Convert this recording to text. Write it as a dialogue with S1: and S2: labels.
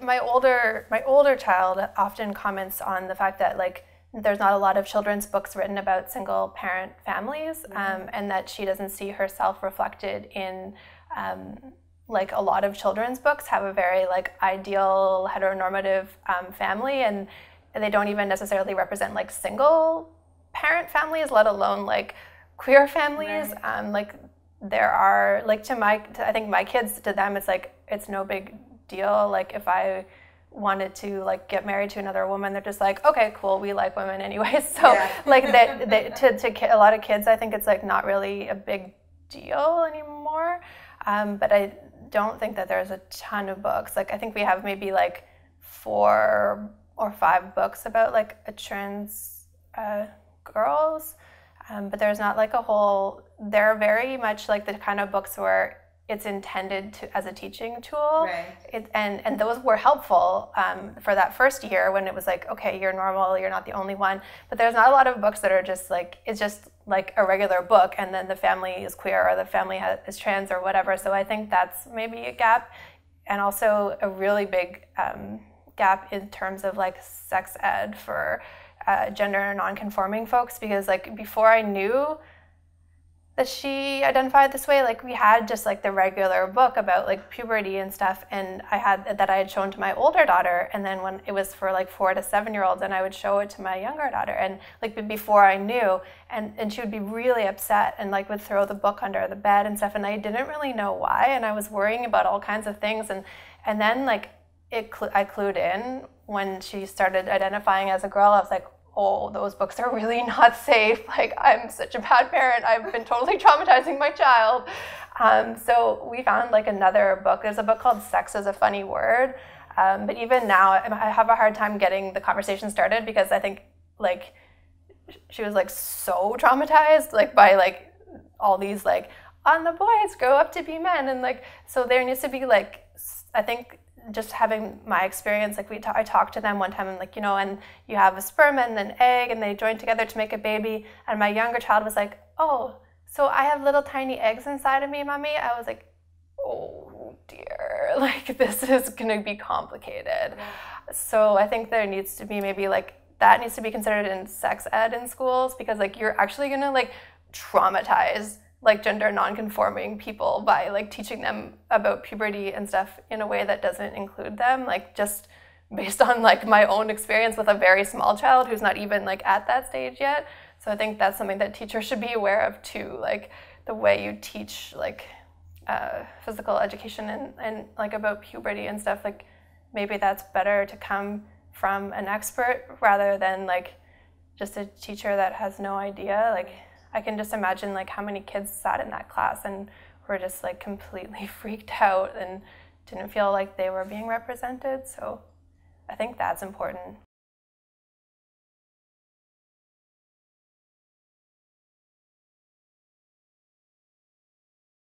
S1: my older child often comments on the fact that like there's not a lot of children's books written about single parent families, and that she doesn't see herself reflected in like a lot of children's books have a very like ideal heteronormative family, and they don't even necessarily represent like single parent families, let alone like queer families.
S2: Right.
S1: Like there are like I think my kids, to them it's like it's no big deal. Like if I wanted to like get married to another woman, they're just like, okay, cool, we like women anyway. So
S2: Yeah.
S1: like to a lot of kids, I think it's like not really a big deal anymore. But I don't think that there's a ton of books. Like I think we have maybe like 4 or 5 books about like a trans girls, but there's not like a whole. They're very much like the kind of books where it's intended to as a teaching tool.
S2: Right.
S1: And those were helpful for that first year when it was like, okay, you're normal, you're not the only one. But there's not a lot of books that are just like, it's just like a regular book and then the family is queer or the family is trans or whatever. So I think that's maybe a gap, and also a really big gap in terms of like sex ed for gender non-conforming folks, because like before I knew that she identified this way, like we had just like the regular book about like puberty and stuff, and I had shown to my older daughter, and then when it was for like 4 to 7-year-olds, and I would show it to my younger daughter, and like before I knew, and she would be really upset and like would throw the book under the bed and stuff, and I didn't really know why, and I was worrying about all kinds of things, and then like I clued in when she started identifying as a girl. I was like, oh, those books are really not safe. Like, I'm such a bad parent. I've been totally traumatizing my child. So we found like another book. There's a book called Sex is a Funny Word. But even now, I have a hard time getting the conversation started because I think like she was like so traumatized like by like all these like, on the boys grow up to be men. And like, so there needs to be like, I think just having my experience, like I talked to them one time and like, you know, and you have a sperm and an egg and they join together to make a baby. And my younger child was like, oh, so I have little tiny eggs inside of me, mommy? I was like, oh dear, like this is gonna be complicated. So I think there needs to be maybe like, that needs to be considered in sex ed in schools, because like you're actually gonna like traumatize like gender non-conforming people by like teaching them about puberty and stuff in a way that doesn't include them, like just based on like my own experience with a very small child who's not even like at that stage yet. So I think that's something that teachers should be aware of too, like the way you teach like physical education and like about puberty and stuff, like maybe that's better to come from an expert rather than like just a teacher that has no idea. Like I can just imagine like how many kids sat in that class and were just like completely freaked out and didn't feel like they were being represented. So I think that's important.